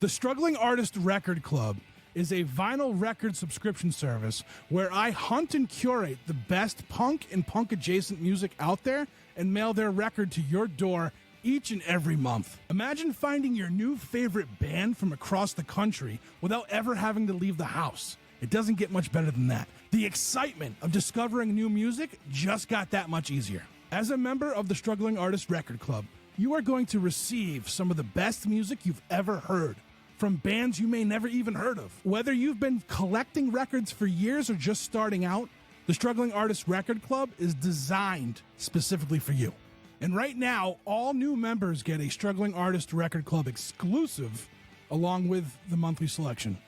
The Struggling Artist Record Club is a vinyl record subscription service where I hunt and curate the best punk and punk-adjacent music out there and mail their record to your door each and every month. Imagine finding your new favorite band from across the country without ever having to leave the house. It doesn't get much better than that. The excitement of discovering new music just got that much easier. As a member of the Struggling Artist Record Club, you are going to receive some of the best music you've ever heard from bands you may never even heard of. Whether you've been collecting records for years or just starting out, the Struggling Artist Record Club is designed specifically for you. And right now, all new members get a Struggling Artist Record Club exclusive along with the monthly selection.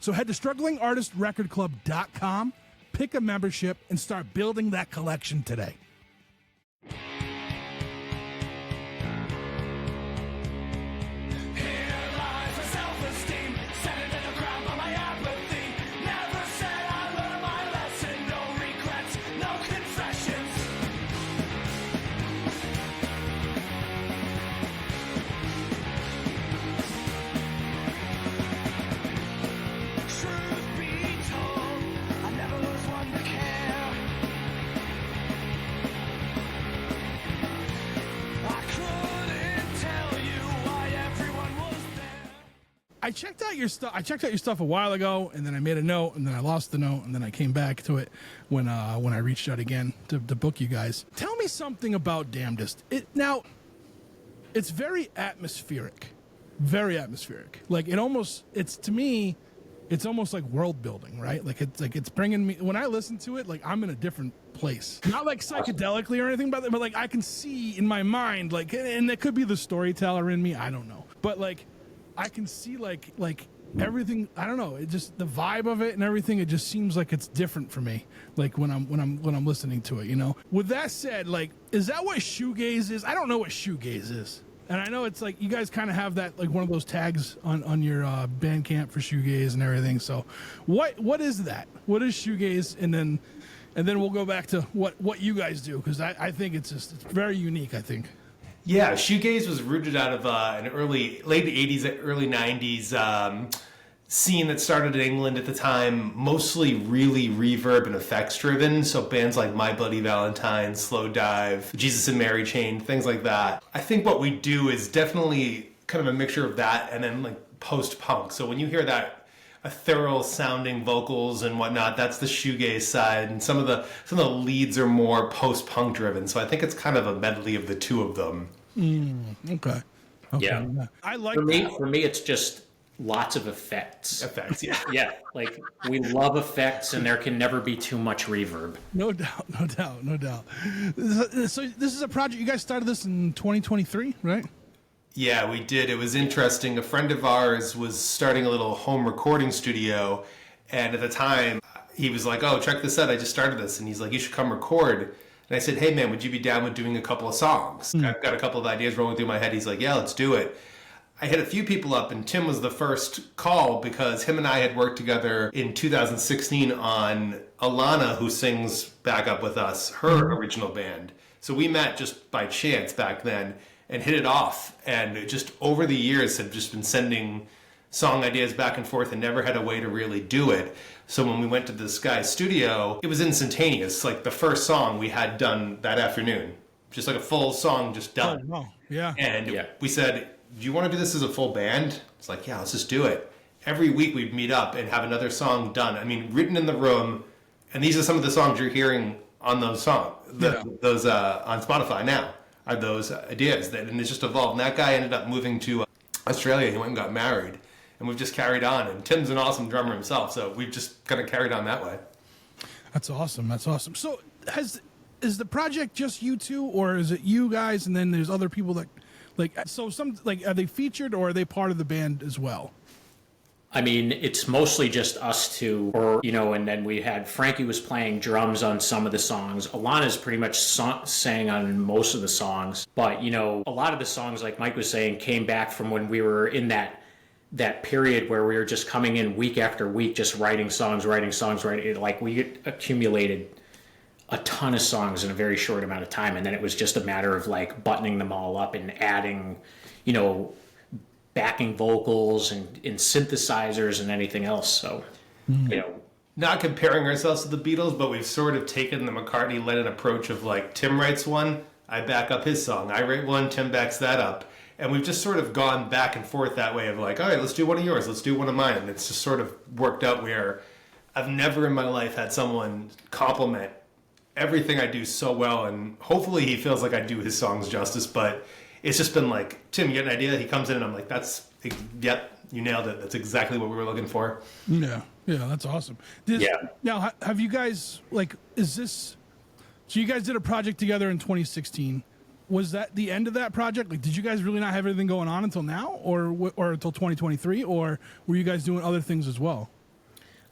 So head to strugglingartistrecordclub.com, pick a membership, and start building that collection today. I checked out your stuff a while ago, and then I made a note, and then I lost the note, and then I came back to it when I reached out again to book you guys. Tell me something about Damndest. It's very atmospheric, very atmospheric. Like to me, it's almost like world building, right? It's bringing me, when I listen to it, like I'm in a different place. Not like psychedelically or anything, but like I can see in my mind, like, and it could be the storyteller in me, I don't know, but like I can see like everything. I don't know. It just, the vibe of it and everything. It just seems like it's different for me. Like when I'm listening to it, you know. With that said, like, is that what shoegaze is? I don't know what shoegaze is, and I know it's like you guys kind of have that, like one of those tags on your Bandcamp for shoegaze and everything. So, what is that? What is shoegaze? And then we'll go back to what you guys do, because I think it's very unique. I think. Yeah, shoegaze was rooted out of an late 80s, early 90s scene that started in England at the time, mostly really reverb and effects driven. So bands like My Bloody Valentine, Slow Dive, Jesus and Mary Chain, things like that. I think what we do is definitely kind of a mixture of that and then like post-punk. So when you hear that ethereal sounding vocals and whatnot, that's the shoegaze side, and some of the leads are more post-punk driven. So I think it's kind of a medley of the two of them. Okay. Yeah. I like for me it's just lots of effects. Yeah. Yeah, like we love effects, and there can never be too much reverb. No doubt. So this is a project, you guys started this in 2023, right? Yeah, we did. It was interesting. A friend of ours was starting a little home recording studio, and at the time, he was like, "Oh, check this out. I just started this." And he's like, "You should come record." And I said, "Hey, man, would you be down with doing a couple of songs? I've got a couple of ideas rolling through my head." He's like, "Yeah, let's do it." I hit a few people up, and Tim was the first call because him and I had worked together in 2016 on Alana, who sings back up with us, her original band. So we met just by chance back then and hit it off, and it just over the years have just been sending song ideas back and forth and never had a way to really do it. So when we went to this guy's studio, it was instantaneous. Like the first song we had done that afternoon, just like a full song just done. Oh, wow. Yeah. And we said, "Do you want to do this as a full band?" It's like, "Yeah, let's just do it." Every week we'd meet up and have another song done. I mean, written in the room. And these are some of the songs you're hearing on those songs, those on Spotify now. Are those ideas and it's just evolved. And that guy ended up moving to Australia. He went and got married, and we've just carried on. And Tim's an awesome drummer himself, so we've just kind of carried on that way. That's awesome. So is the project just you two, or is it you guys and then there's other people that are they featured, or are they part of the band as well? I mean, it's mostly just us two, and then we had Frankie was playing drums on some of the songs. Alana's pretty much sang on most of the songs. But, a lot of the songs, like Mike was saying, came back from when we were in that period where we were just coming in week after week, just writing songs. Like we accumulated a ton of songs in a very short amount of time. And then it was just a matter of like buttoning them all up and adding, backing vocals and synthesizers and anything else. So, you know, Not comparing ourselves to the Beatles, but we've sort of taken the McCartney-Lennon approach of like, Tim writes one, I back up his song. I write one, Tim backs that up. And we've just sort of gone back and forth that way of like, all right, let's do one of yours, let's do one of mine. And it's just sort of worked out where I've never in my life had someone compliment everything I do so well. And hopefully he feels like I do his songs justice, but it's just been like, Tim, you get an idea? He comes in and I'm like, yep, you nailed it. That's exactly what we were looking for. Yeah, that's awesome. Now, have you guys, like, so you guys did a project together in 2016. Was that the end of that project? Like, did you guys really not have anything going on until now, or until 2023, or were you guys doing other things as well?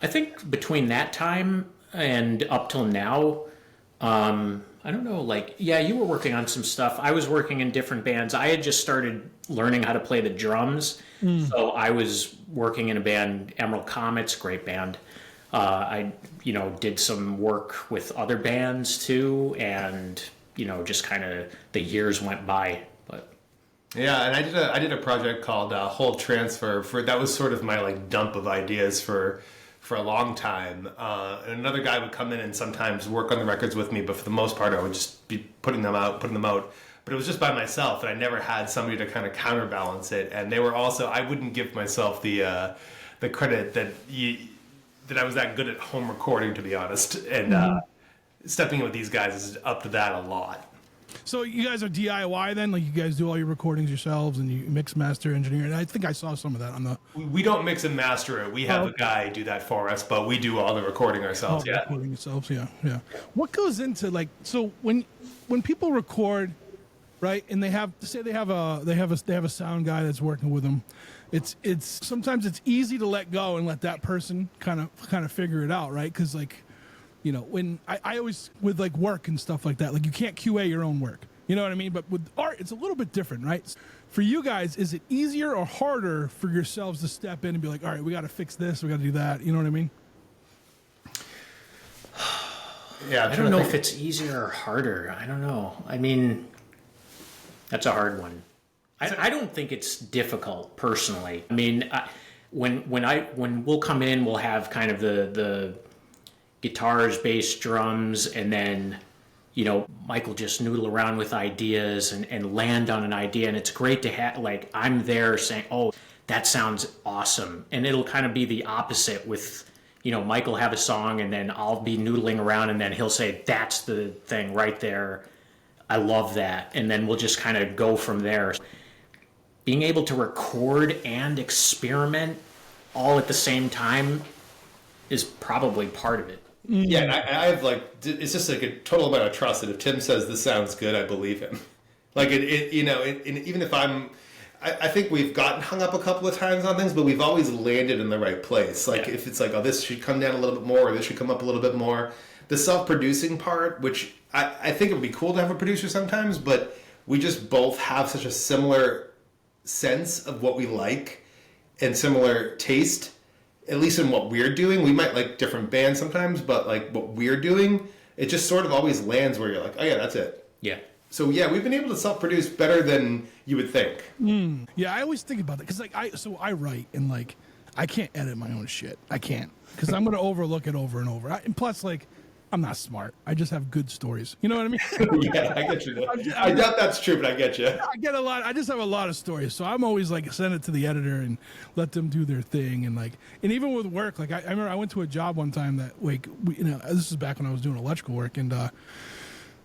I think between that time and up till now, I don't know, like, yeah, you were working on some stuff. I was working in different bands. I had just started learning how to play the drums. So I was working in a band, Emerald Comets, great band. I, did some work with other bands too, and, just kind of the years went by. But yeah, and I did a project called Hold Transfer. That was sort of my like dump of ideas for a long time. And another guy would come in and sometimes work on the records with me, but for the most part, I would just be putting them out. But it was just by myself, and I never had somebody to kind of counterbalance it. And they were also, I wouldn't give myself the credit that I was that good at home recording, to be honest. And stepping in with these guys is up to that a lot. So you guys are DIY then? Like, you guys do all your recordings yourselves and you mix, master, engineer? And I think I saw some of that on the... We don't mix and master it. We have a guy do that for us, but we do all the recording ourselves. Recording yourselves, yeah. What goes into, like, so when people record, right, and they have a sound guy that's working with them, it's sometimes it's easy to let go and let that person kind of figure it out, right? Because, like, when I always, with like work and stuff like that, like, you can't QA your own work, you know what I mean? But with art, it's a little bit different, right? For you guys, is it easier or harder for yourselves to step in and be like, all right, we got to fix this, we got to do that, you know what I mean? Yeah, I don't know if it's easier or harder. I don't know. I mean, that's a hard one. I don't think it's difficult personally. I mean, when we'll come in, we'll have kind of the guitars, bass, drums, and then, Michael just noodle around with ideas and land on an idea. And it's great to have, like, I'm there saying, oh, that sounds awesome. And it'll kind of be the opposite with, Michael have a song and then I'll be noodling around and then he'll say, that's the thing right there. I love that. And then we'll just kind of go from there. Being able to record and experiment all at the same time is probably part of it. Yeah, and I have it's just like a total amount of trust that if Tim says this sounds good, I believe him. Like even if I think we've gotten hung up a couple of times on things, but we've always landed in the right place. Like, if it's like, oh, this should come down a little bit more, or this should come up a little bit more. The self-producing part, which I think it would be cool to have a producer sometimes, but we just both have such a similar sense of what we like and similar taste, at least in what we're doing. We might like different bands sometimes, but like what we're doing, it just sort of always lands where you're like, oh yeah, that's it. Yeah. So yeah, we've been able to self-produce better than you would think. Yeah, I always think about that because, like, I write and, like, I can't edit my own shit. I can't, because I'm gonna overlook it over and over. And plus, like, I'm not smart. I just have good stories. You know what I mean? Yeah, I get you. I doubt that's true, but I get you. I get a lot. I just have a lot of stories, so I'm always like, send it to the editor and let them do their thing. And, like, and even with work, like, I remember I went to a job one time that, like, this is back when I was doing electrical work, and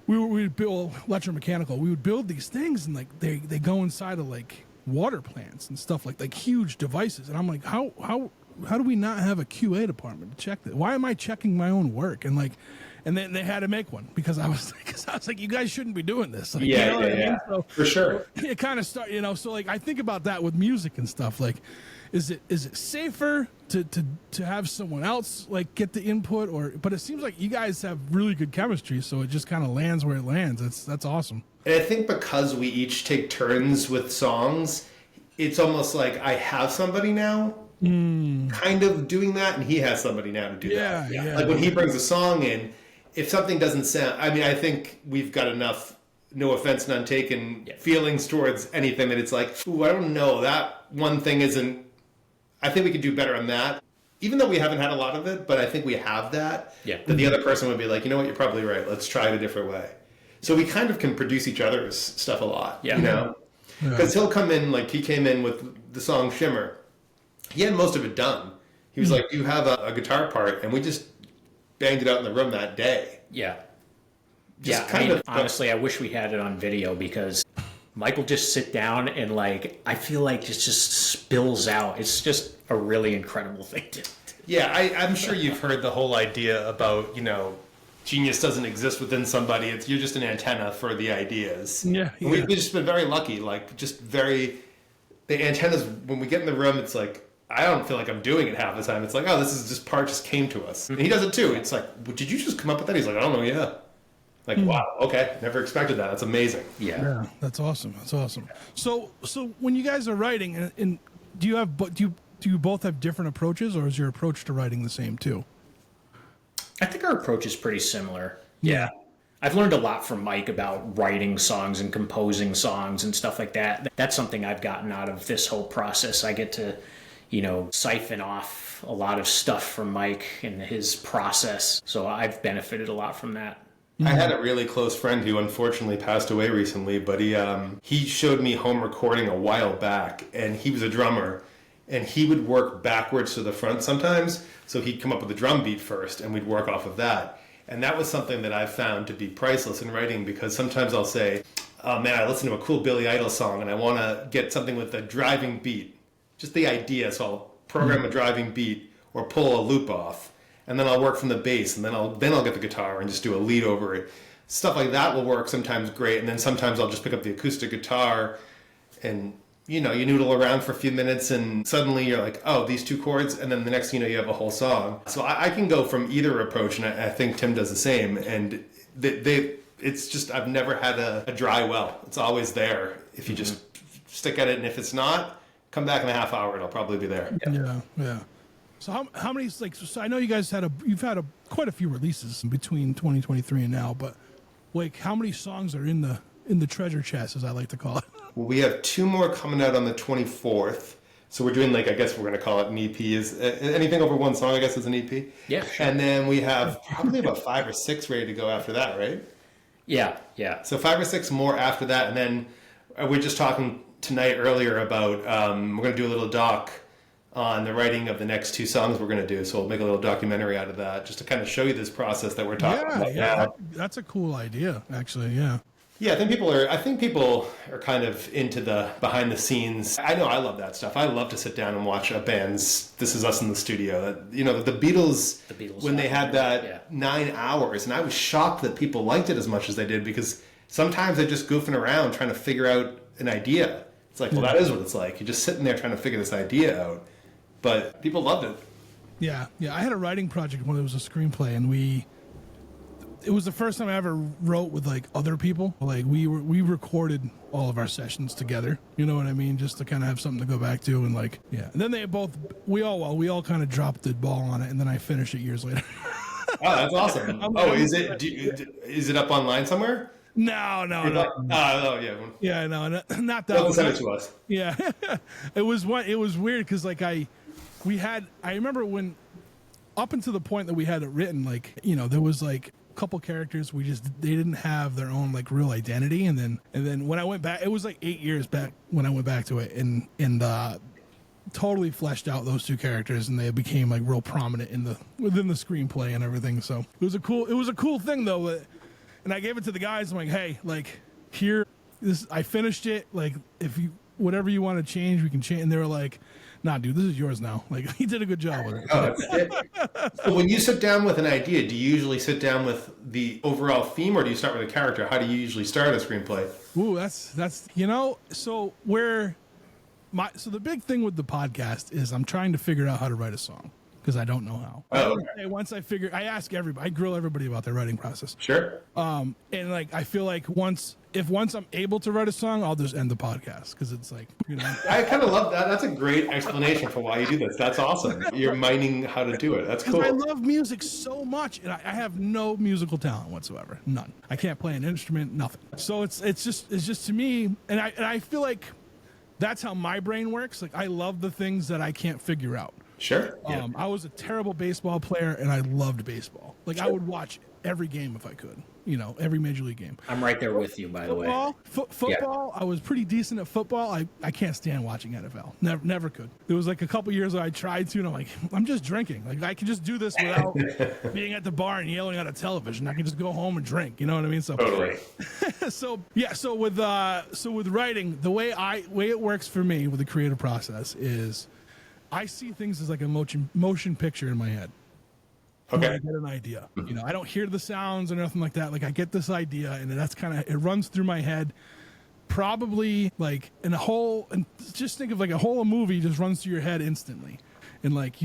we would build electromechanical. We would build these things, and, like, they go inside of, like, water plants and stuff, like huge devices. And I'm like, how do we not have a QA department to check that? Why am I checking my own work? And, like, and then they had to make one because I was like, you guys shouldn't be doing this. Like, yeah, you know what I mean? So for sure. It kind of start, so, like, I think about that with music and stuff. Like, is it safer to have someone else, like, get the input, but it seems like you guys have really good chemistry, so it just kind of lands where it lands. That's awesome. And I think because we each take turns with songs, it's almost like I have somebody now kind of doing that, and he has somebody now to do that. Yeah. Like, when he brings a song in, if something doesn't sound, I mean, I think we've got enough, no offense, none taken, feelings towards anything that it's like, ooh, I don't know, that one thing isn't, I think we could do better on that. Even though we haven't had a lot of it, but I think we have that. Yeah. That the other person would be like, you know what, you're probably right. Let's try it a different way. So we kind of can produce each other's stuff a lot. Yeah. You know? Because he'll come in, like he came in with the song Shimmer. He had most of it done. He was like, you have a guitar part, and we just banged it out in the room that day. Yeah. Just yeah, kind of, honestly, I wish we had it on video because Mike will just sit down and like, I feel like it just spills out. It's just a really incredible thing to do. Yeah, I'm sure you've heard the whole idea about, you know, genius doesn't exist within somebody. You're just an antenna for the ideas. Yeah. We've just been very lucky, like the antennas, when we get in the room, it's like, I don't feel like I'm doing it half the time. It's like, oh, this part just came to us. And he does it too. It's like, well, did you just come up with that? He's like, I don't know, yeah. Like, wow, okay, never expected that. That's amazing. Yeah. That's awesome. That's awesome. So when you guys are writing, and do you both have different approaches, or is your approach to writing the same too? I think our approach is pretty similar. Yeah. I've learned a lot from Mike about writing songs and composing songs and stuff like that. That's something I've gotten out of this whole process. I get to, you know, siphon off a lot of stuff from Mike and his process. So I've benefited a lot from that. I had a really close friend who unfortunately passed away recently, but he showed me home recording a while back, and he was a drummer, and he would work backwards to the front sometimes. So he'd come up with a drum beat first, and we'd work off of that. And that was something that I've found to be priceless in writing, because sometimes I'll say, oh man, I listened to a cool Billy Idol song, and I want to get something with a driving beat. Just the idea, so I'll program a driving beat or pull a loop off. And then I'll work from the bass, and then I'll get the guitar and just do a lead over it. Stuff like that will work sometimes great, and then sometimes I'll just pick up the acoustic guitar, and you know, you noodle around for a few minutes, and suddenly you're like, oh, these two chords, and then the next thing you know, you have a whole song. So I can go from either approach, and I think Tim does the same. And it's just, I've never had a dry well. It's always there if you just stick at it, and if it's not, come back in a half hour, it'll probably be there. Yeah. So how many, like, so I know you guys you've had quite a few releases between 2023 and now, but like how many songs are in the treasure chest, as I like to call it? Well, we have 2 more coming out on the 24th. So we're doing, like, I guess we're going to call it an EP. Is anything over 1 song, I guess, is an EP? Yeah, sure. And then we have probably about 5 or 6 ready to go after that, right? Yeah. So 5 or 6 more after that. And then we're just talking tonight earlier about we're going to do a little doc on the writing of the next 2 songs we're going to do. So we'll make a little documentary out of that, just to kind of show you this process that we're talking about now. That's a cool idea, actually. Yeah. Yeah, I think people are kind of into the behind the scenes. I know I love that stuff. I love to sit down and watch a band's This Is Us in the Studio. You know, the Beatles when they had that 9 hours, and I was shocked that people liked it as much as they did, because sometimes they're just goofing around trying to figure out an idea. It's like, well, that is what it's like. You're just sitting there trying to figure this idea out. But people loved it. Yeah. I had a writing project when it was a screenplay, and it was the first time I ever wrote with like other people. Like we recorded all of our sessions together. You know what I mean? Just to kind of have something to go back to, and like, yeah. And then we all kind of dropped the ball on it, and then I finished it years later. Oh, that's awesome. Is it up online somewhere? No. Yeah. Yeah, no, not that. Don't send it to us. Yeah, it was weird because like I remember when up until the point that we had it written, like, you know, there was like a couple characters they didn't have their own like real identity, and then when I went back, it was like 8 years back when I went back to it, and totally fleshed out those 2 characters, and they became like real prominent within the screenplay and everything. So it was a cool thing though. And I gave it to the guys. I'm like, hey, like, I finished it. Like, if you, whatever you want to change, we can change. And they were like, nah, dude, this is yours now. Like, he did a good job with it. Oh, that's it. So when you sit down with an idea, do you usually sit down with the overall theme, or do you start with a character? How do you usually start a screenplay? Ooh, that's you know, so the big thing with the podcast is I'm trying to figure out how to write a song, because I don't know how. Okay. Once I ask everybody, I grill everybody about their writing process. Sure. And like, I feel like once I'm able to write a song, I'll just end the podcast, because it's like, you know. I kind of love that. That's a great explanation for why you do this. That's awesome. You're mining how to do it. That's cool. I love music so much, and I have no musical talent whatsoever. None. I can't play an instrument. Nothing. So it's just to me, and I feel like that's how my brain works. Like I love the things that I can't figure out. Sure. Yeah. I was a terrible baseball player, and I loved baseball. Like I would watch every game if I could. You know, every major league game. I'm right there with you, by the way. Football. I was pretty decent at football. I can't stand watching NFL. Never could. There was like a couple years where I tried to, and I'm like, I'm just drinking. Like I can just do this without being at the bar and yelling at a television. I can just go home and drink. You know what I mean? So Totally. So with writing, the way it works for me with the creative process is, I see things as like a motion picture in my head. Okay. I get an idea. You know, I don't hear the sounds or nothing like that. Like I get this idea, and that's kind of, it runs through my head. Probably like and just think of like a whole movie just runs through your head instantly, and like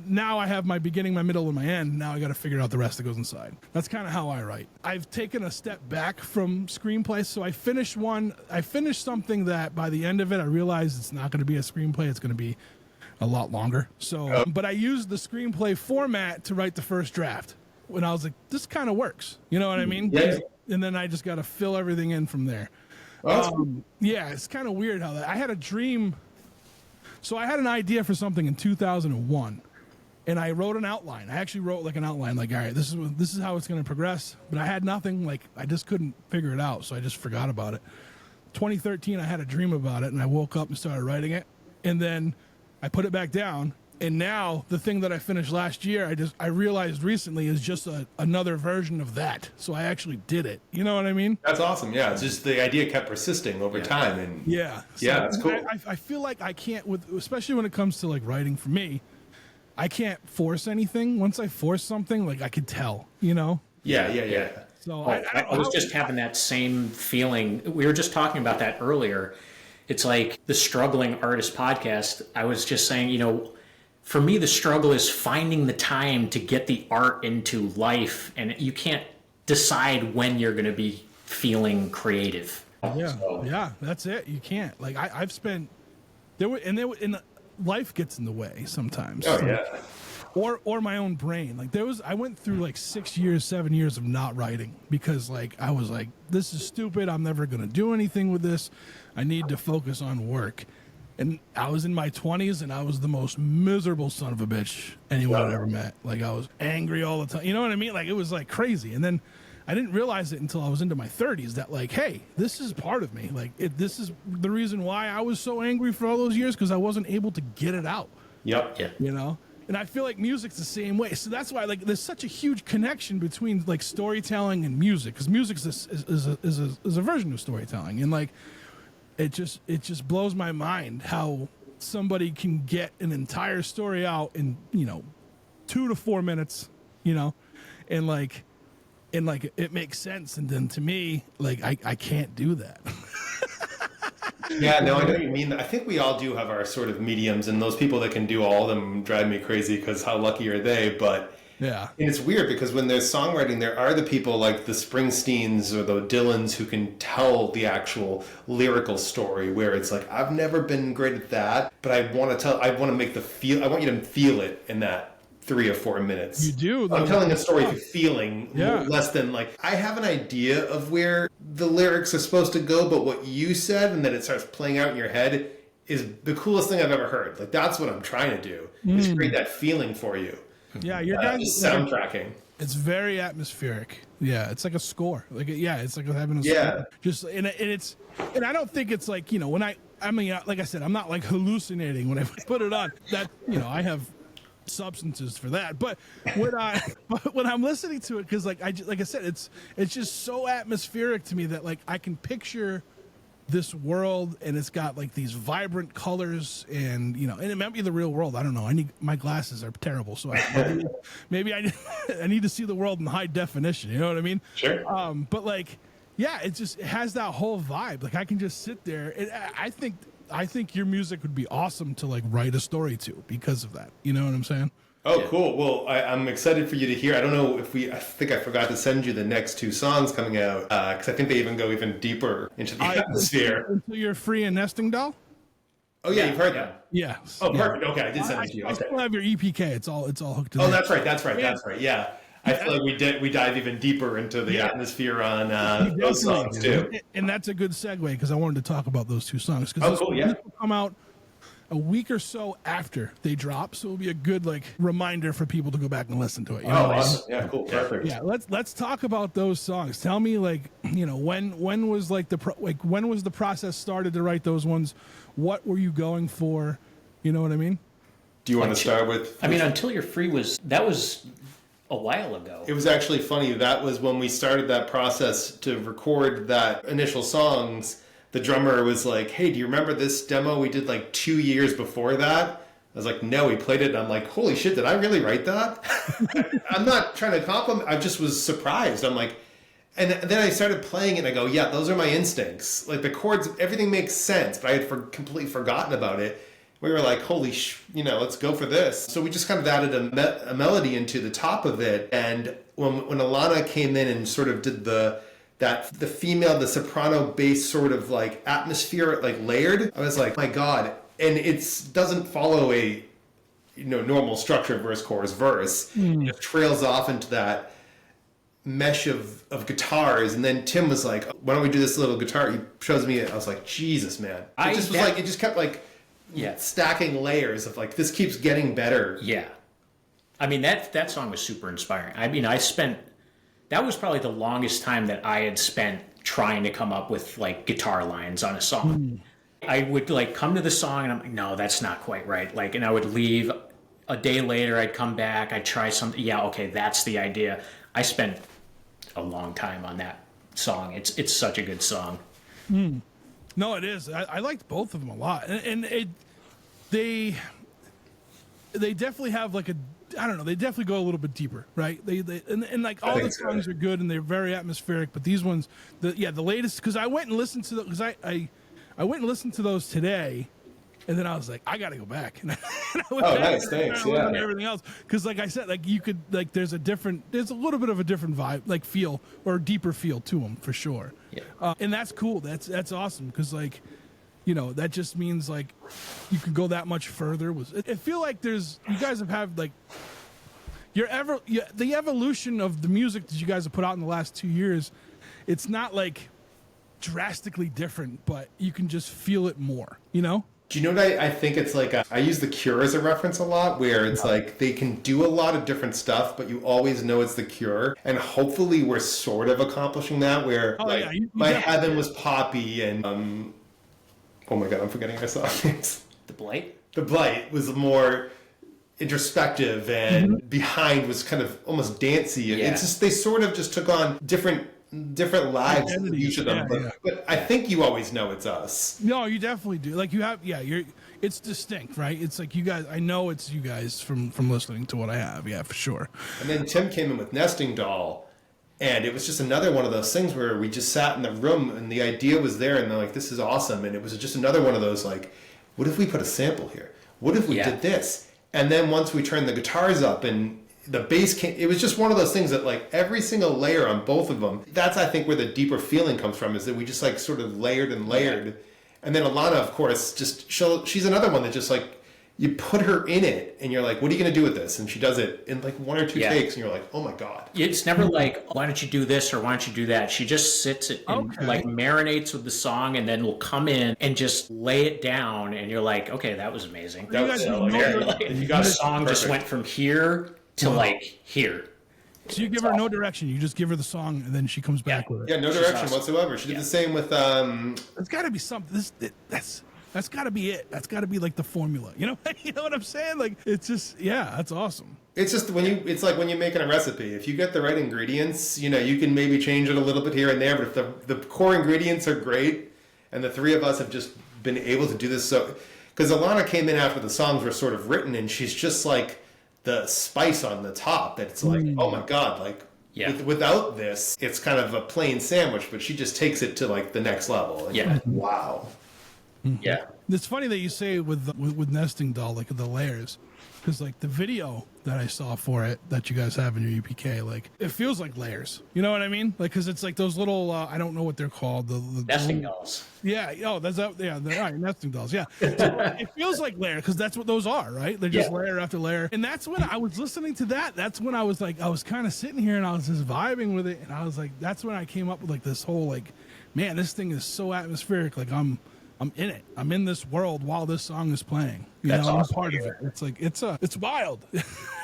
now I have my beginning, my middle, and my end. Now I got to figure out the rest that goes inside. That's kind of how I write. I've taken a step back from screenplays, so I finished something that by the end of it I realized it's not going to be a screenplay. It's going to be a lot longer. So, but I used the screenplay format to write the first draft when I was like, this kind of works. You know what I mean? Yeah. And then I just got to fill everything in from there. Yeah, it's kind of weird how I had a dream. So I had an idea for something in 2001, and I wrote an outline. I actually wrote like an outline, like, all right, this is how it's going to progress. But I had nothing, like I just couldn't figure it out. So I just forgot about it. 2013, I had a dream about it, and I woke up and started writing it. And then I put it back down, and now the thing that I finished last year, I realized recently is just another version of that. So I actually did it. You know what I mean? That's awesome. Yeah, it's just the idea kept persisting over time, and yeah, that's cool. I feel like I can't, especially when it comes to like writing for me, I can't force anything. Once I force something, like I could tell. You know? Yeah. So I was just having that same feeling. We were just talking about that earlier. It's like the Struggling Artist podcast. I was just saying, you know, for me, the struggle is finding the time to get the art into life, and you can't decide when you're going to be feeling creative. Yeah, that's it. You can't. Like I've spent and life gets in the way sometimes. Oh yeah. Or my own brain. Like I went through like 7 years of not writing because like I was like, this is stupid. I'm never gonna do anything with this. I need to focus on work. And I was in my 20s, and I was the most miserable son of a bitch anyone had ever met. Like I was angry all the time. You know what I mean? Like it was like crazy. And then I didn't realize it until I was into my 30s that like, hey, this is part of me. Like this is the reason why I was so angry for all those years, because I wasn't able to get it out. Yep. Yeah. You know? And I feel like music's the same way. So that's why like there's such a huge connection between like storytelling and music, because music is a version of storytelling. And like it just blows my mind how somebody can get an entire story out in, 2 to 4 minutes, and it makes sense. And then to me, like I can't do that. Yeah, no, I know what you mean. I think we all do have our sort of mediums, and those people that can do all of them drive me crazy because how lucky are they? But yeah, and it's weird because when there's songwriting, there are the people like the Springsteens or the Dylans who can tell the actual lyrical story, where it's like, I've never been great at that, but I want to make I want you to feel it in that 3 or 4 minutes. You do. I'm telling a story through feeling, less than like, I have an idea of where the lyrics are supposed to go, but what you said, and then it starts playing out in your head, is the coolest thing I've ever heard. Like, that's what I'm trying to do, is create that feeling for you. Yeah, your guys soundtracking. It's very atmospheric. Yeah, it's like a score. Like, yeah, it's like having a score. Just and I don't think it's like, when I mean, like I said, I'm not like hallucinating when I put it on. That I have substances for that, but when I'm listening to it, because like I said, it's just so atmospheric to me that like I can picture this world, and it's got like these vibrant colors, and and it might be the real world. I don't know. My glasses are terrible, so maybe I need to see the world in high definition. You know what I mean? Sure. But like, yeah, it has that whole vibe. Like I can just sit there, and I think your music would be awesome to like write a story to because of that. You know what I'm saying? Oh, cool. Well, I'm excited for you to hear. I don't know I think I forgot to send you the next 2 songs coming out, because I think they even go even deeper into the atmosphere. Until You're Free and Nesting Doll? Oh, yeah, you've heard that? Yeah. Oh, perfect. Okay, I did send it to you. I still have your EPK. It's all hooked to Oh, that's right. Yeah. I feel like we dive even deeper into the atmosphere on those songs too. And that's a good segue because I wanted to talk about those two songs. Oh, cool, yeah. This will come out a week or so after they drop, so it'll be a good reminder for people to go back and listen to it. You know what I mean? Awesome. Yeah, cool, perfect. Yeah, let's talk about those songs. Tell me, when was when was the process started to write those ones? What were you going for? You know what I mean? Do you want to start with? I mean, Until You're Free was a while ago. It was actually funny. That was when we started that process to record that initial songs. The drummer was like, "Hey, do you remember this demo we did 2 years before that?" I was like, "No, we played it." And I'm like, "Holy shit, did I really write that?" I'm not trying to compliment. I just was surprised. I'm like, and then I started playing it and I go, "Yeah, those are my instincts. Like the chords, everything makes sense." But I had completely forgotten about it. We were like, "Holy let's go for this." So we just kind of added a melody into the top of it. And when Alana came in and sort of did the female, soprano bass sort of atmosphere, layered, I was like, my God. And it doesn't follow a normal structure, verse, chorus, verse. It just trails off into that mesh of guitars. And then Tim was like, "Why don't we do this little guitar?" He shows me it. I was like, Jesus, man. It just kept stacking layers of this keeps getting better. Yeah. I mean, that song was super inspiring. I mean, that was probably the longest time that I had spent trying to come up with guitar lines on a song. I would come to the song and I'm like, no, that's not quite right. And I would leave. A day later, I'd come back. I'd try something. Yeah, okay, that's the idea. I spent a long time on that song. It's such a good song. No, it is. I liked both of them a lot, and they definitely have I don't know. They definitely go a little bit deeper, right? And all the songs are good and they're very atmospheric, but these ones, the latest, because I went and listened to because I went and listened to those today, and then I was like, I got to go back. And I went back nice, thanks, yeah. and everything else, because like I said, you could there's a little bit of a different vibe, feel or deeper feel to them for sure. Yeah. And that's cool. That's awesome because that just means you can go that much further. I feel like you guys have had the evolution of the music that you guys have put out in the last 2 years. It's not drastically different, but you can just feel it more. You know? Do you know what I think it's I use The Cure as a reference a lot, where it's they can do a lot of different stuff, but you always know it's The Cure. And hopefully we're sort of accomplishing that, where My Heaven was poppy and oh my God, I'm forgetting our song names. The Blight? The Blight was more introspective and Behind was kind of almost dancey. And it's just, they sort of just took on different lives of each of them. But I think you always know it's us. No, you definitely do. It's distinct, right? It's you guys, I know it's you guys from listening to what I have. Yeah, for sure. And then Tim came in with Nesting Doll. And it was just another one of those things where we just sat in the room and the idea was there and they're like, this is awesome. And it was just another one of those what if we put a sample here? What if we did this? And then once we turned the guitars up and the bass came, it was just one of those things that every single layer on both of them, that's I think where the deeper feeling comes from, is that we just sort of layered and layered. Yeah. And then Alana, of course, she's another one that just you put her in it and you're like, what are you going to do with this? And she does it in 1 or 2 takes and you're like, oh my God. It's never why don't you do this or why don't you do that? She just sits and marinates with the song and then will come in and just lay it down and you're like, okay, that was amazing. The song just went from here to here. So you give her no direction. You just give her the song and then she comes back with it. Yeah, no direction whatsoever. She did the same with... It's got to be something. That's got to be it. That's got to be the formula. You know what I'm saying? It's just, that's awesome. It's just it's like when you're making a recipe. If you get the right ingredients, you can maybe change it a little bit here and there. But if the core ingredients are great, and the three of us have just been able to do this, because Alana came in after the songs were sort of written, and she's just the spice on the top. That it's oh my God, without this, it's kind of a plain sandwich. But she just takes it to the next level. And wow. Yeah. It's funny that you say with Nesting Doll, like the layers, because like the video that I saw for it that you guys have in your UPK, like it feels like layers. You know what I mean? Like because it's like those little I don't know what they're called. The Nesting dolls. Yeah. Oh, that's yeah. Right, nesting dolls. Yeah. So it feels like layer because that's what those are, right? They're just layer after layer. And that's when I was listening to that. That's when I was like, I was kind of sitting here and I was just vibing with it, and I was like, that's when I came up with like this whole like, man, this thing is so atmospheric. Like I'm in it. I'm in this world while this song is playing. That's I'm awesome. part of it. It's like it's wild.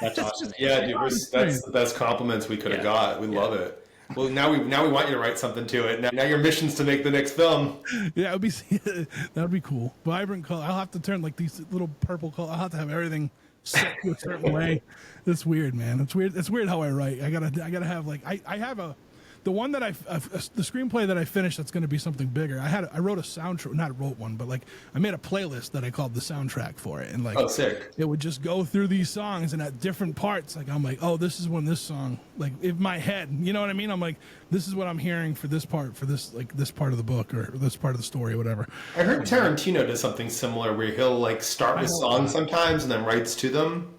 That's awesome. Yeah, dude, that's the best compliments we could have got. We love it. Well, now we want you to write something to it. Now your mission's to make the next film. Yeah, it would be that would be cool. Vibrant color. I'll have to turn like these little purple color. I'll have to have everything set to a certain way. It's weird, man. It's weird. It's weird how I write. I gotta have like I have the one that the screenplay that I finished that's going to be something bigger. I wrote a soundtrack, not wrote one, but like I made a playlist that I called the soundtrack for it, and like Sick. It would just go through these songs, and at different parts, like I'm like, oh, this is when this song, like in my head, you know what I mean? I'm like, this is what I'm hearing for this part, for this like this part of the book or this part of the story, or whatever. I heard Tarantino does something similar where he'll like start with songs sometimes and then writes to them.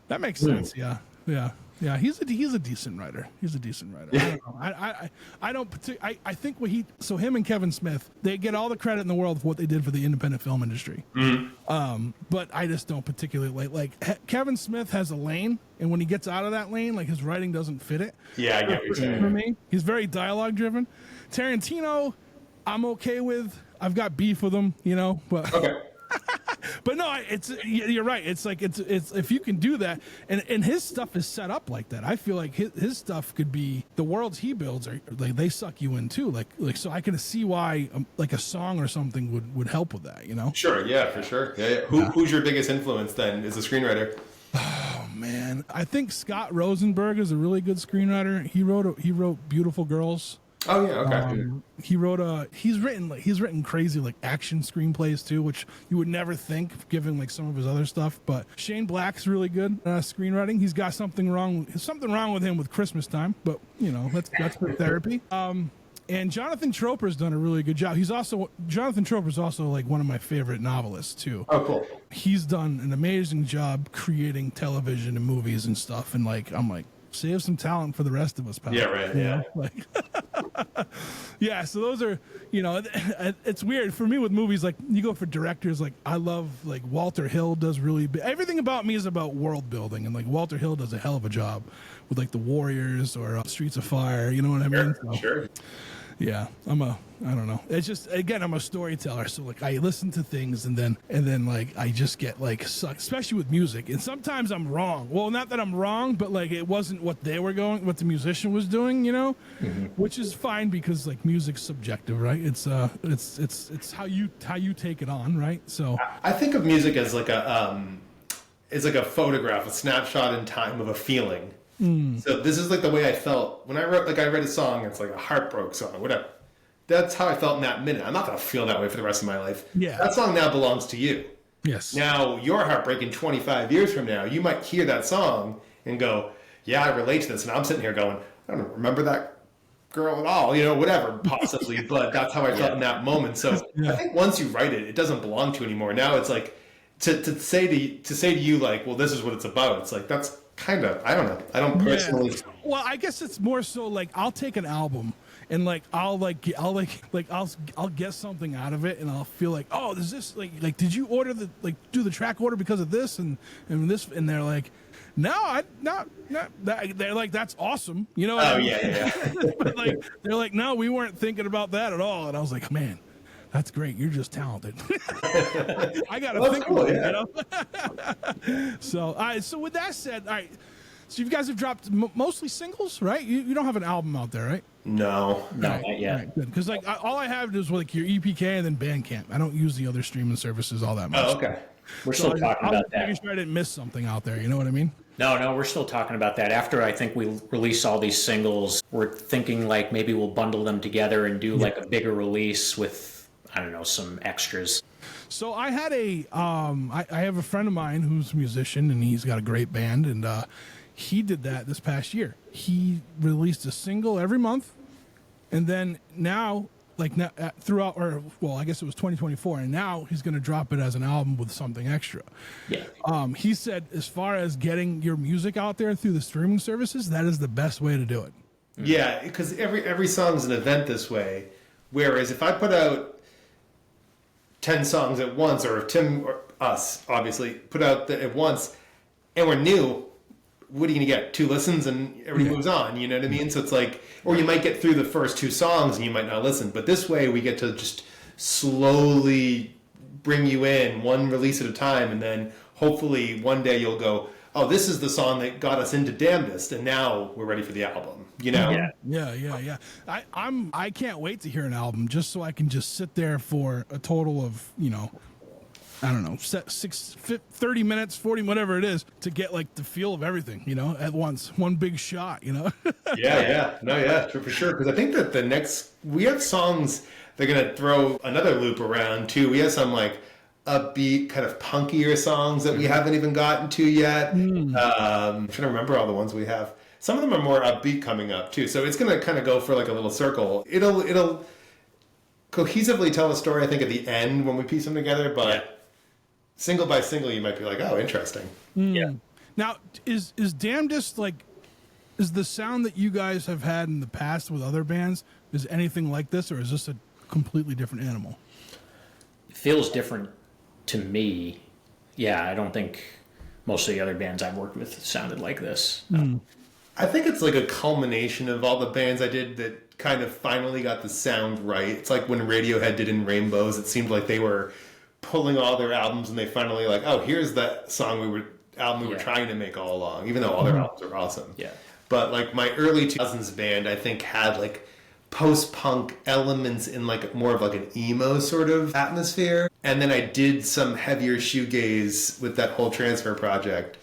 That makes sense. Yeah. Yeah, he's a decent writer. He's a decent writer. I don't know. I think him and Kevin Smith, they get all the credit in the world for what they did for the independent film industry. But I just don't particularly like Kevin Smith has a lane, and when he gets out of that lane, like his writing doesn't fit it. Yeah, I get what you're saying. For me, he's very dialogue driven. Tarantino, I'm okay with. I've got beef with him, but Okay. But no, you're right. It's like it's if you can do that, and his stuff is set up like that. I feel like his stuff could be the worlds he builds are like they suck you in too. Like so I can see why like a song or something would help with that. Sure. Yeah, for sure. Yeah. Who's your biggest influence then as a screenwriter? Oh man, I think Scott Rosenberg is a really good screenwriter. He wrote Beautiful Girls. Oh yeah, okay. He's written crazy like action screenplays too, which you would never think given like some of his other stuff. But Shane Black's really good screenwriting. He's got something wrong with him with Christmas Time, but that's for therapy. And Jonathan Troper's done a really good job. Jonathan Troper's also like one of my favorite novelists too. Oh, cool. He's done an amazing job creating television and movies and stuff. And like I'm like, save some talent for the rest of us, pal. Yeah, right. Yeah. Yeah, so those are, it's weird for me with movies. Like you go for directors, like I love like Walter Hill does everything about me is about world building, and like Walter Hill does a hell of a job with like The Warriors or Streets of Fire. You know what I mean? Sure. Yeah, I don't know. It's just, again, I'm a storyteller. So like I listen to things and then like I just get like sucked, especially with music. And sometimes I'm wrong. Well, not that I'm wrong, but like it wasn't what the musician was doing, which is fine because like music's subjective, right? It's how you take it on, right? So I think of music as like it's like a photograph, a snapshot in time of a feeling. So this is like the way I felt when I read a song. It's like a heartbroken song, whatever. That's how I felt in that minute. I'm not going to feel that way for the rest of my life. Yeah. That song now belongs to you. Yes. Now, your heartbreaking 25 years from now, you might hear that song and go, yeah, I relate to this. And I'm sitting here going, I don't remember that girl at all, whatever, possibly. But that's how I felt in that moment. So I think once you write it, it doesn't belong to you anymore. Now it's like to say to you, like, well, this is what it's about. It's like, that's kind of, I don't know. I don't personally. Yeah. Well, I guess it's more so like I'll take an album and like I'll get something out of it, and I'll feel like, oh, is this like did you order do the track order because of this and this, and they're like, no, they're like, that's awesome, what I mean? Yeah. But like they're like, no, we weren't thinking about that at all, and I was like, man, that's great. You're just talented. I got to think about it, So, all right. So with that said, all right. So you guys have dropped mostly singles, right? You don't have an album out there, right? No, not yet. Right, good. Because like all I have is like your EPK and then Bandcamp. I don't use the other streaming services all that much. Oh, okay. We're still talking about that. Making sure I didn't miss something out there. You know what I mean? No, we're still talking about that. After I think we release all these singles, we're thinking like maybe we'll bundle them together and do like a bigger release with, I don't know, some extras. So I had I have a friend of mine who's a musician, and he's got a great band, and he did that this past year. He released a single every month, and then now like now, throughout, or well, I guess it was 2024, and now he's going to drop it as an album with something extra. Yeah. He said, as far as getting your music out there through the streaming services, that is the best way to do it. Yeah, because every song's an event this way. Whereas if I put out 10 songs at once, or if Tim or us obviously put out at once, and we're new, what are you gonna get? 2 listens and everybody moves on. You know what I mean? So it's like, or you might get through the first 2 songs and you might not listen. But this way, we get to just slowly bring you in, one release at a time, and then hopefully one day you'll go, oh, this is the song that got us into Damndest, and now we're ready for the album. You know? Yeah. I can't wait to hear an album, just so I can just sit there for a total of, I don't know, 30 minutes, 40, whatever it is, to get like the feel of everything, at once. One big shot, Yeah, for sure. Because I think that we have songs they're going to throw another loop around too. We have some like upbeat, kind of punkier songs that we haven't even gotten to yet. I'm trying to remember all the ones we have. Some of them are more upbeat coming up too. So it's going to kind of go for like a little circle. It'll cohesively tell a story, I think, at the end when we piece them together, but single by single, you might be like, oh, interesting. Yeah. Now, is Damndest like, is the sound that you guys have had in the past with other bands, is anything like this, or is this a completely different animal? It feels different to me. Yeah, I don't think most of the other bands I've worked with sounded like this. I think it's like a culmination of all the bands I did that kind of finally got the sound right. It's like when Radiohead did In Rainbows, it seemed like they were pulling all their albums and they finally like, oh, here's that album we were trying to make all along, even though all their albums are awesome. Yeah. But like my early 2000s band, I think had like post-punk elements in like more of like an emo sort of atmosphere. And then I did some heavier shoegaze with that whole Transfer project.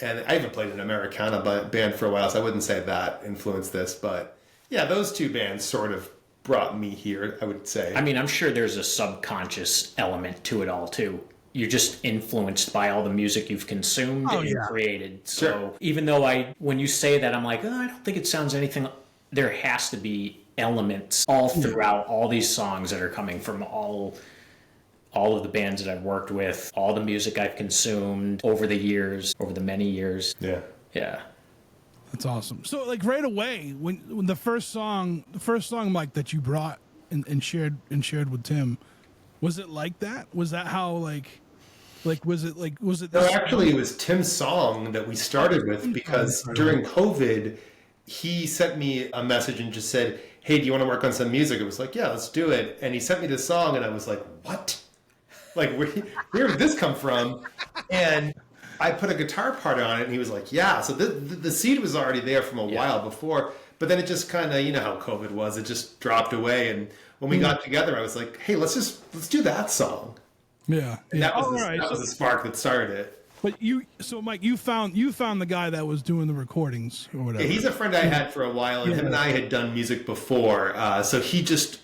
And I even played an Americana band for a while, so I wouldn't say that influenced this. But yeah, those 2 bands sort of brought me here, I would say. I mean, I'm sure there's a subconscious element to it all, too. You're just influenced by all the music you've consumed and created. So even though when you say that, I'm like, I don't think it sounds anything. There has to be elements all throughout all these songs that are coming from all of the bands that I've worked with, all the music I've consumed over the many years. Yeah. That's awesome. So like right away, when the first song, Mike, that you brought and shared with Tim, was it like that? Was that how was it this? No, actually it was Tim's song that we started with, because during COVID, he sent me a message and just said, hey, do you want to work on some music? It was like, yeah, let's do it. And he sent me this song and I was like, what? Like, where did this come from? And I put a guitar part on it, and he was like, yeah. So the seed was already there from a while before, but then it just kind of, how COVID was, it just dropped away. And when we got together, I was like, hey, let's do that song. Yeah. And that was the spark that started it. But Mike, you found the guy that was doing the recordings or whatever. Yeah, he's a friend I had for a while, and him and I had done music before. So he just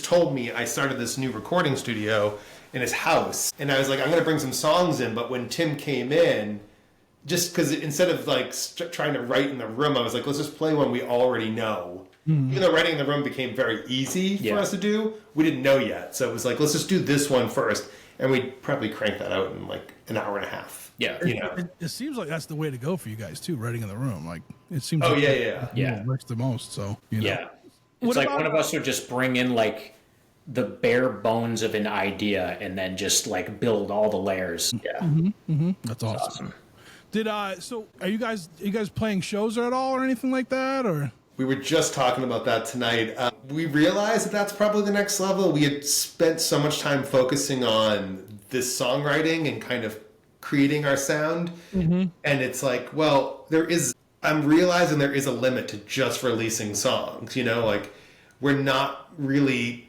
told me I started this new recording studio in his house, and I was like, I'm going to bring some songs in. But when Tim came in, just because instead of like trying to write in the room, I was like, let's just play one we already know. Even though writing in the room became very easy for us to do, we didn't know yet. So it was like, let's just do this one first, and we probably cranked that out in like an hour and a half. Yeah, it seems like that's the way to go for you guys too, writing in the room. Like it seems. Oh like it works the most. So yeah, it's like one of us would just bring in like the bare bones of an idea and then just like build all the layers. Yeah, That's awesome. Did so are you guys playing shows at all or anything like that, or? We were just talking about that tonight. We realized that that's probably the next level. We had spent so much time focusing on this songwriting and kind of creating our sound. And it's like, well, I'm realizing there is a limit to just releasing songs. Like we're not really,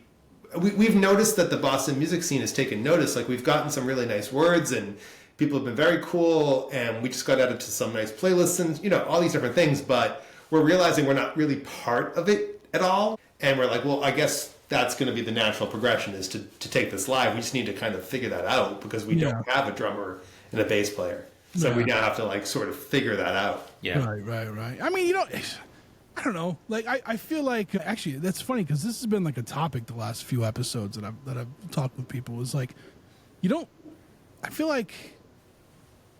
we've noticed that the Boston music scene has taken notice. Like we've gotten some really nice words and people have been very cool, and we just got added to some nice playlists and, all these different things, but we're realizing we're not really part of it at all. And we're like, well, I guess that's going to be the natural progression, is to take this live. We just need to kind of figure that out because we don't have a drummer and a bass player. So we now have to like sort of figure that out. Yeah. Right. I mean, I don't know. Like I feel like actually that's funny because this has been like a topic the last few episodes that I've talked with people. Is like you don't. I feel like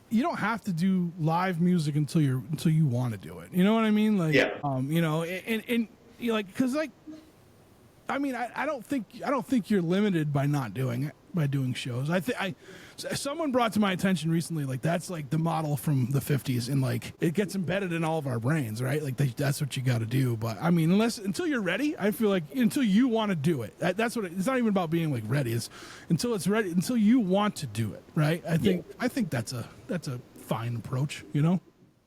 you don't have to do live music until you want to do it. You know what I mean? Like you know, and you know, like because like I mean I don't think you're limited by not doing it by doing shows. Someone brought to my attention recently, like that's like the model from the 50s, and like it gets embedded in all of our brains, right? Like that's what you got to do. But I mean, until you're ready, I feel like until you want to do it, that's what it's not even about being like ready. It's until it's ready, until you want to do it, right? I think that's a fine approach, you know?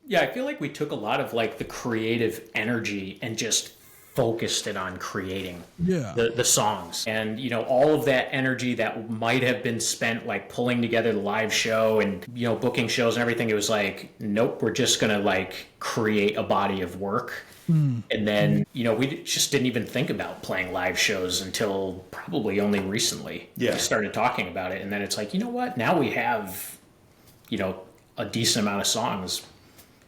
Yeah, I feel like we took a lot of like the creative energy and just focused it on creating the songs, and you know, all of that energy that might have been spent like pulling together the live show and, you know, booking shows and everything, it was like, nope, we're just gonna like create a body of work. And then, you know, we just didn't even think about playing live shows until probably only recently. We started talking about it, and then it's like, you know what, now we have, you know, a decent amount of songs.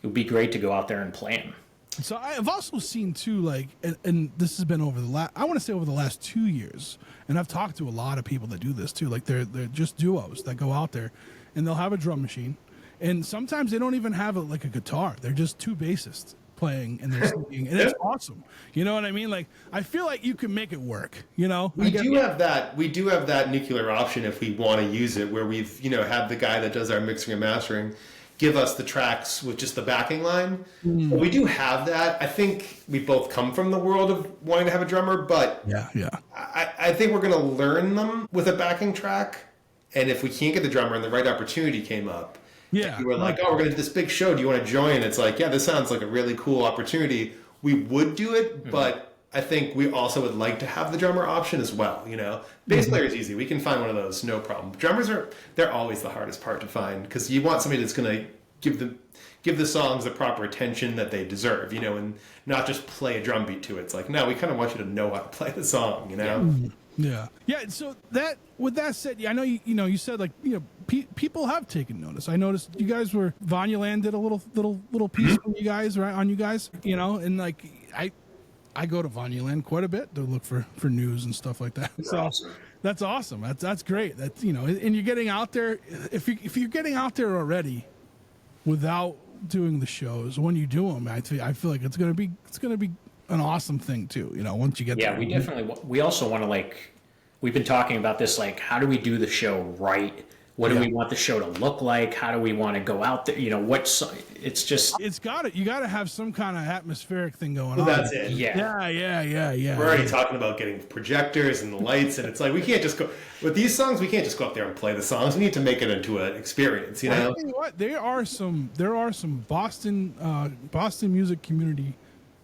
It would be great to go out there and play them. So I've also seen too, like, and this has been over I want to say over the last 2 years, and I've talked to a lot of people that do this too. Like they're just duos that go out there, and they'll have a drum machine, and sometimes they don't even have a guitar. They're just two bassists playing, and they're singing, and it's awesome. You know what I mean? Like I feel like you can make it work. You know, we do have that nuclear option if we want to use it, where we've have the guy that does our mixing and mastering give us the tracks with just the backing line. We do have that. I think we both come from the world of wanting to have a drummer, but I think we're going to learn them with a backing track. And if we can't get the drummer and the right opportunity came up, we were like, oh, we're going to do this big show. Do you want to join? It's like, yeah, this sounds like a really cool opportunity. We would do it, but I think we also would like to have the drummer option as well. You know, bass player is easy. We can find one of those, no problem. Drummers they're always the hardest part to find, because you want somebody that's going to give the songs the proper attention that they deserve, you know, and not just play a drum beat to it. It's like, no, we kind of want you to know how to play the song, you know? Yeah. So with that said, I know you said like, you know, people have taken notice. I noticed you guys Vanya Land did a little piece from you guys, right, on you guys, you know, and like I go to Vanya Land quite a bit to look for news and stuff like that. So awesome. That's awesome. That's great. That's, you know, and you're getting out there. If you're getting out there already without doing the shows, when you do them, I feel like it's gonna be an awesome thing too. You know, once you get there. Yeah, we also want to, like, we've been talking about this, like, how do we do the show right? What do we want the show to look like? How do we want to go out there? You know, you got to have some kind of atmospheric thing going on. That's it. Yeah. We're already talking about getting projectors and the lights, and it's like, we can't just go with these songs. We can't just go up there and play the songs. We need to make it into an experience, you know? I tell you what, there are some Boston music community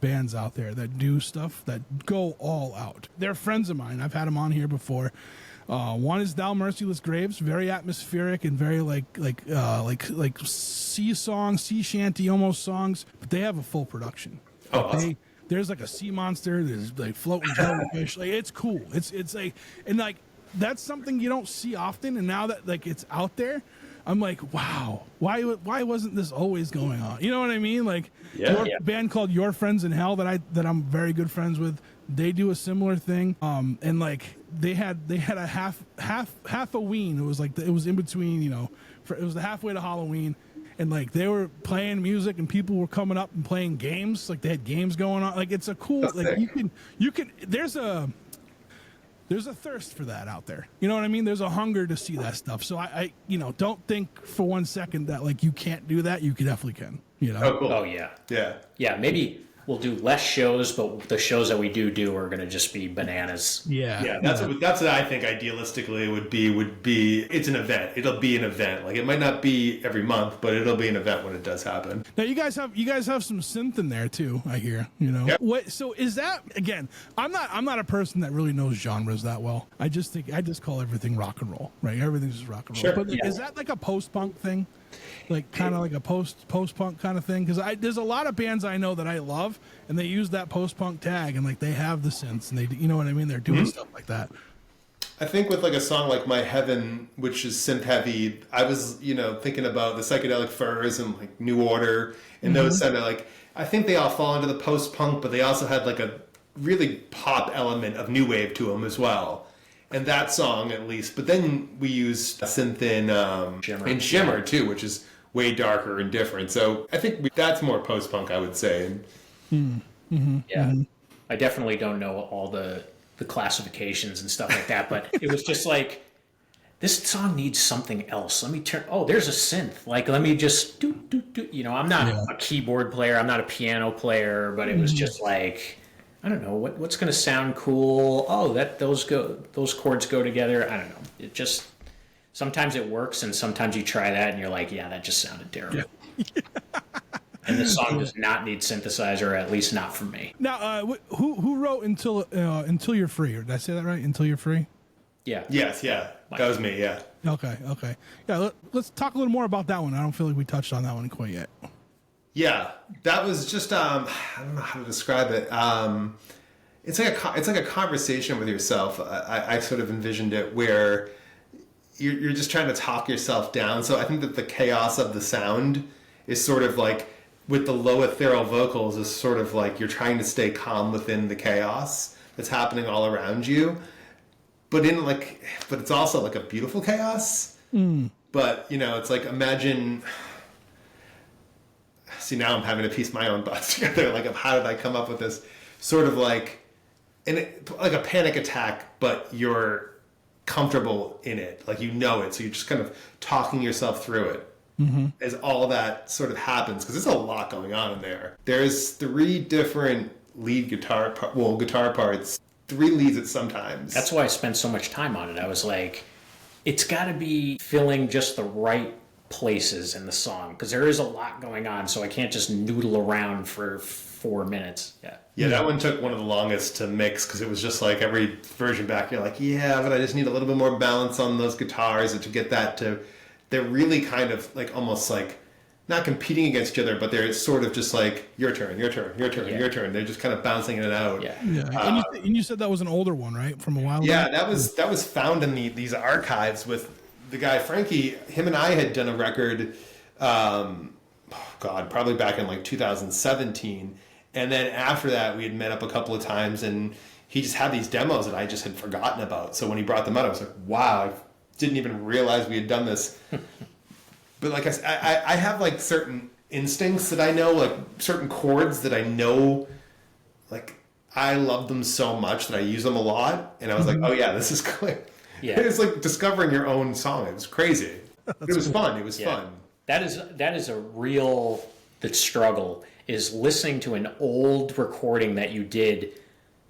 bands out there that do stuff that go all out. They're friends of mine. I've had them on here before. One is Thou Merciless Graves, very atmospheric and very like sea shanty almost songs, but they have a full production. Awesome. There's like a sea monster, there's like floating jellyfish. Like, it's cool. It's like, and like that's something you don't see often, and now that like it's out there, I'm like, wow, why wasn't this always going on? You know what I mean? Like, a band called Your Friends in Hell that I'm very good friends with. They do a similar thing, and like they had a half a ween. It was like it was in between, you know, it was the halfway to Halloween, and like they were playing music and people were coming up and playing games. Like they had games going on. Like it's a cool. That's like sick. you can. There's a thirst for that out there. You know what I mean? There's a hunger to see that stuff. So I don't think for one second that like you can't do that. You definitely can. You know? Oh, cool. Oh yeah. Yeah. Maybe we'll do less shows, but the shows that we do are going to just be bananas. Yeah. That's what I think idealistically would be. It's an event. It'll be an event. Like, it might not be every month, but it'll be an event when it does happen. Now you guys have some synth in there too, I hear. You know. Yep. What? So is that, again? I'm not a person that really knows genres that well. I just call everything rock and roll, right? Everything's just rock and roll. Sure. But is that like a post punk thing? Like kind of like a post punk kind of thing? Because there's a lot of bands I know that I love, and they use that post punk tag, and like they have the synths, and they, you know what I mean? They're doing stuff like that. I think with like a song like My Heaven, which is synth heavy, I was, thinking about the Psychedelic Furs and like New Order and those sound like, I think they all fall into the post-punk, but they also had like a really pop element of new wave to them as well. And that song at least, but then we used synth in Shimmer too, which is way darker and different. So I think that's more post-punk, I would say. I definitely don't know all the classifications and stuff like that, but it was just like, this song needs something else. Let me turn. Oh, there's a synth. Like, let me just do. I'm not a keyboard player. I'm not a piano player, but it was just like, I don't know what's going to sound cool. Oh, those chords go together. I don't know. It just sometimes it works, and sometimes you try that, and you're like, yeah, that just sounded terrible. Yeah. And the song does not need synthesizer, at least not for me. Now, who wrote Until You're Free? Did I say that right? Until You're Free? Yeah. Yes, yeah. That was me, yeah. Okay. Yeah, let's talk a little more about that one. I don't feel like we touched on that one quite yet. Yeah, that was just I don't know how to describe it. It's like a conversation with yourself. I sort of envisioned it where you're just trying to talk yourself down. So I think that the chaos of the sound is sort of like, with the low ethereal vocals, is sort of like you're trying to stay calm within the chaos that's happening all around you. But it's also like a beautiful chaos. But, it's like, imagine, see, now I'm having to piece my own thoughts together. Like, of how did I come up with this sort of like a panic attack, but you're comfortable in it. Like, it. So you're just kind of talking yourself through it. As all that sort of happens, because there's a lot going on in there. There's 3 different lead guitar parts, 3 leads at sometimes. That's why I spent so much time on it. I was like, it's got to be filling just the right places in the song, because there is a lot going on, so I can't just noodle around for 4 minutes. Yeah, that one took one of the longest to mix, because it was just like every version back, you're like, yeah, but I just need a little bit more balance on those guitars, and to get that to... They're really kind of like almost like not competing against each other, but they're sort of just like your turn. They're just kind of bouncing in and out. Yeah. And you said that was an older one, right? From a while ago? Yeah, that was found in these archives with the guy Frankie. Him and I had done a record, probably back in like 2017. And then after that, we had met up a couple of times, and he just had these demos that I just had forgotten about. So when he brought them out, I was like, wow, didn't even realize we had done this. But like I have like certain instincts that I know, like certain chords that I know, like I love them so much that I use them a lot. And I was like, oh yeah, this is clear. Yeah. It's like discovering your own song. It was crazy. It was fun. It was fun. That is a real struggle, is listening to an old recording that you did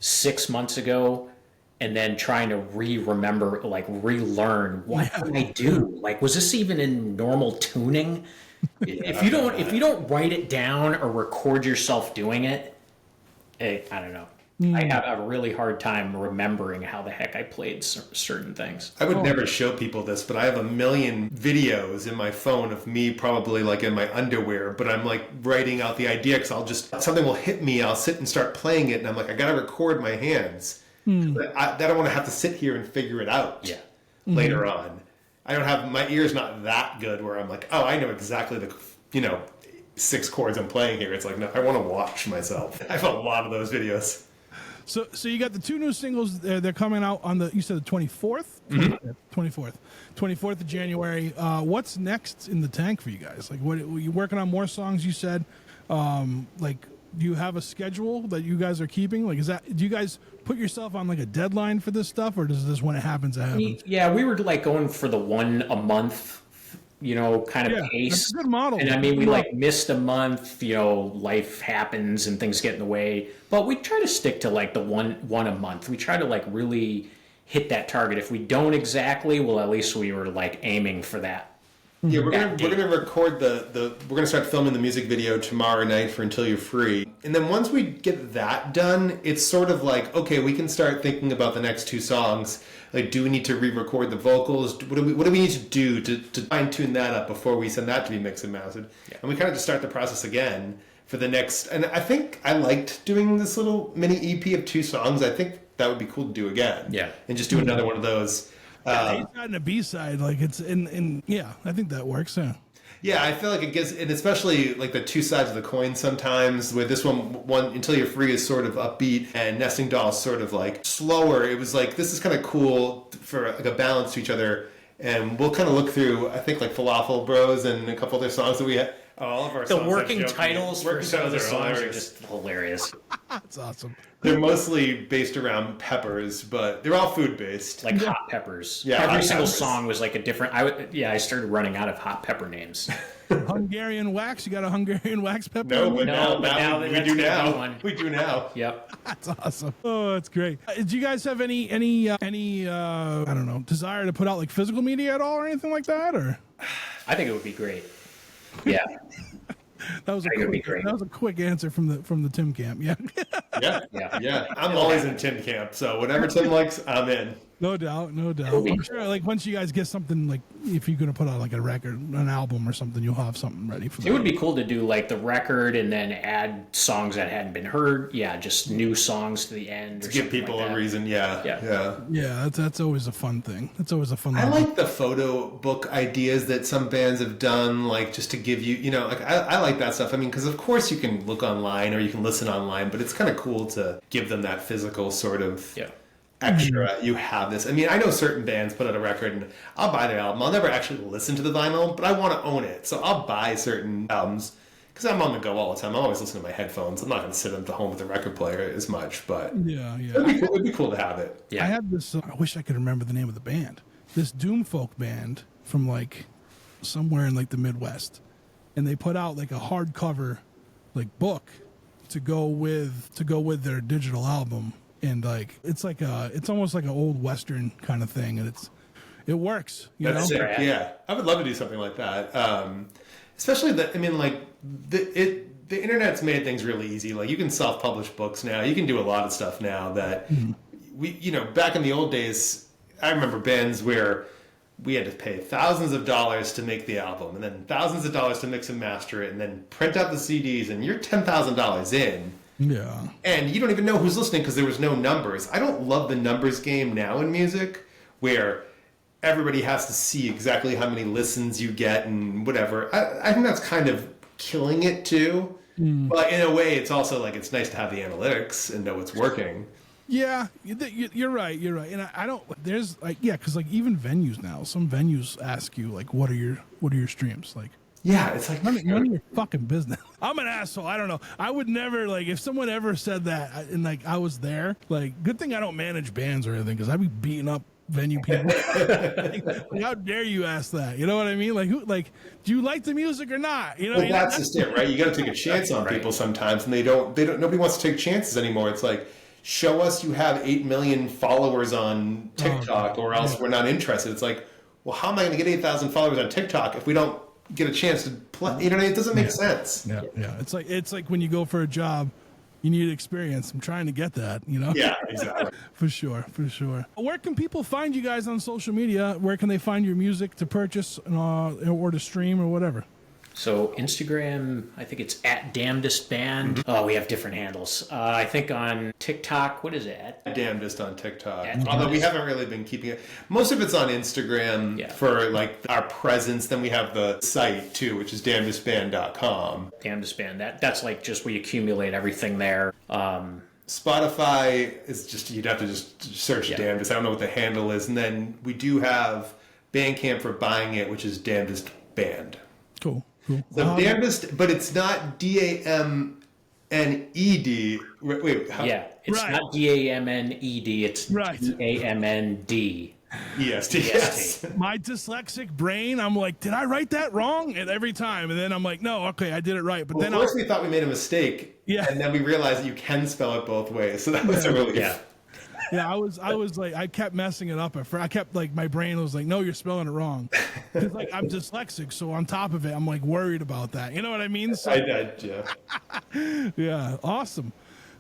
6 months ago, and then trying to relearn what did I do? Like, was this even in normal tuning? If you don't write it down or record yourself doing it, I don't know. I have a really hard time remembering how the heck I played certain things. I would never show people this, but I have a million videos in my phone of me probably like in my underwear, but I'm like writing out the idea, because something will hit me, I'll sit and start playing it, and I'm like, I gotta record my hands. I don't want to have to sit here and figure it out later on. My ear's not that good where I'm like, oh, I know exactly the 6 chords I'm playing here. It's like, no, I want to watch myself. I have a lot of those videos. So you got the 2 new singles. They're coming out on you said the 24th? 24th of January. What's next in the tank for you guys? Like, what are you working on? More songs, you said. Do you have a schedule that you guys are keeping? Like, do you guys put yourself on like a deadline for this stuff, or does this, when it happens, it happens? Yeah, we were like going for the 1 a month, kind of pace. That's a good model. And I mean, we like missed a month, life happens and things get in the way, but we try to stick to like the one a month. We try to like really hit that target. If we don't exactly, well, at least we were like aiming for that. Yeah, we're gonna record we're gonna start filming the music video tomorrow night for Until You're Free. And then once we get that done, it's sort of like, okay, we can start thinking about the next 2 songs. Like, do we need to re-record the vocals? What do we need to do to fine-tune that up before we send that to be mixed and mastered? Yeah. And we kind of just start the process again for the next. And I think I liked doing this little mini EP of 2 songs. I think that would be cool to do again. Yeah. And just do another one of those. A side and a B side, like it's in yeah, I think that works. Yeah. Yeah, I feel like it gives, and especially like the two sides of the coin sometimes, with this one Until You're Free is sort of upbeat and Nesting Doll is sort of like slower. It was like, this is kind of cool for like a balance to each other. And we'll kind of look through, I think, like Falafel Bros and a couple other songs that we had. All of our The songs working titles for some of the songs are hilarious. just hilarious. That's awesome. They're mostly based around peppers, but they're all food based. Like hot peppers. Yeah, Every hot single peppers. song was like a different. I started running out of hot pepper names. Hungarian wax. You got a Hungarian wax pepper? No, but No, but now we that's do gonna be now. one. We do now. Yep. That's awesome. Oh, that's great. Do you guys have any I don't know, desire to put out like physical media at all or anything like that? Or I think it would be great. Yeah. that was I think it'd be great. a quick answer from the Tim camp. Yeah. Yeah. I'm always in Tim camp, so whatever Tim likes, I'm in. No doubt. I'm sure like once you guys get something, like if you're gonna put out like a record, an album or something, you'll have something ready for that. It would be cool to do like the record and then add songs that hadn't been heard. Yeah, just new songs to the end. Or Give something people like a that. reason, yeah. Yeah, that's always a fun thing. That's always a fun I line. like the photo book ideas that some bands have done, like just to give you, like I like that stuff. I mean, because of course you can look online or you can listen online, but it's kind of cool to give them that physical sort of extra. You have this. I mean, I know certain bands put out a record and I'll buy their album. I'll never actually listen to the vinyl, but I want to own it. So I'll buy certain albums because I'm on the go all the time. I'm always listening to my headphones. I'm not going to sit at the home with a record player as much, but Yeah. it'd be cool to have it. Yeah. I had this. I wish I could remember the name of the band. This doom folk band from like somewhere in like the Midwest, and they put out like a hardcover like book to go with their digital album, and like it's almost like an old Western kind of thing, and it works. You That's know? sick. Yeah, I would love to do something like that. Especially that. I mean, like the internet's made things really easy. Like you can self-publish books now. You can do a lot of stuff now that back in the old days, I remember bands where we had to pay thousands of dollars to make the album and then thousands of dollars to mix and master it and then print out the CDs and you're $10,000 in. Yeah. And you don't even know who's listening because there was no numbers. I don't love the numbers game now in music where everybody has to see exactly how many listens you get and whatever. I think that's kind of killing it too. But in a way, it's also like it's nice to have the analytics and know it's working. Yeah, you're right. And I don't. There's like because like even venues now, some venues ask you like, what are your streams like? Yeah, it's like None of your fucking business. I'm an asshole. I don't know. I would never like if someone ever said that and like I was there. Like, good thing I don't manage bands or anything because I'd be beating up venue people. like, how dare you ask that? You know what I mean? Like, do you like the music or not? You know, Well, that's just it, right? You got to take a chance on people sometimes, and they don't. Nobody wants to take chances anymore. It's like, show us you have 8 million followers on TikTok, or else we're not interested. It's like, well, how am I going to get 8,000 followers on TikTok if we don't get a chance to play? You know, it doesn't make sense. Yeah. It's like when you go for a job, you need experience. I'm trying to get that. You know. Yeah, exactly. For sure. Where can people find you guys on social media? Where can they find your music to purchase or to stream or whatever? So Instagram, I think it's at Damndest Band. Oh, we have different handles. I think on TikTok, what is it? Damndest on TikTok. At Although we Damndest. haven't really been keeping it. Most of it's on Instagram for like our presence. Then we have the site too, which is damndestband.com. Damndest Band. That's like just we accumulate everything there. Spotify is just, you'd have to just search Damndest. I don't know what the handle is. And then we do have Bandcamp for buying it, which is Damndest Band. Cool. So Damndest, but it's not Damned. Wait, how? Yeah, it's Right. not D-A-M-N-E-D, it's Right. D-A-M-N-D. Yes. My dyslexic brain, I'm like, did I write that wrong? And every time, and then I'm like, no, okay, I did it right. But Well, then first we thought we made a mistake, and then we realized that you can spell it both ways. So that was a really I was like, I kept messing it up. I kept like, my brain was like, no, you're spelling it wrong. Because like I'm dyslexic, so on top of it, I'm like worried about that. You know what I mean? So, yeah. yeah, awesome.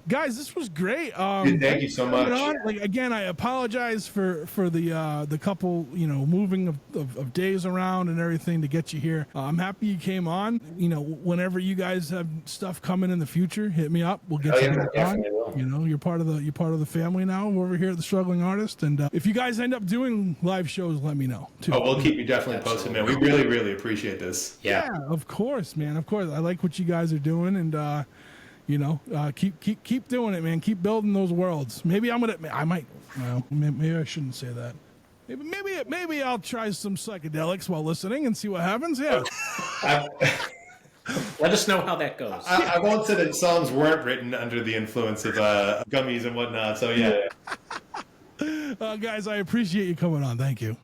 Guys, this was great. Thank you so much. Like again, I apologize for the couple moving of days around and everything to get you here. I'm happy you came on. Whenever you guys have stuff coming in the future, hit me up. We'll get you back on. Will. You're part of the family now over here at the Struggling Artist. And if you guys end up doing live shows, let me know too. Oh, we'll keep you definitely posted, man. We really, really appreciate this. Yeah, of course, man. Of course, I like what you guys are doing, and keep doing it, man. Keep building those worlds. Maybe maybe I shouldn't say that. Maybe I'll try some psychedelics while listening and see what happens. Yeah. Let us know how that goes. I won't say that songs weren't written under the influence of gummies and whatnot. So yeah. Guys, I appreciate you coming on. Thank you.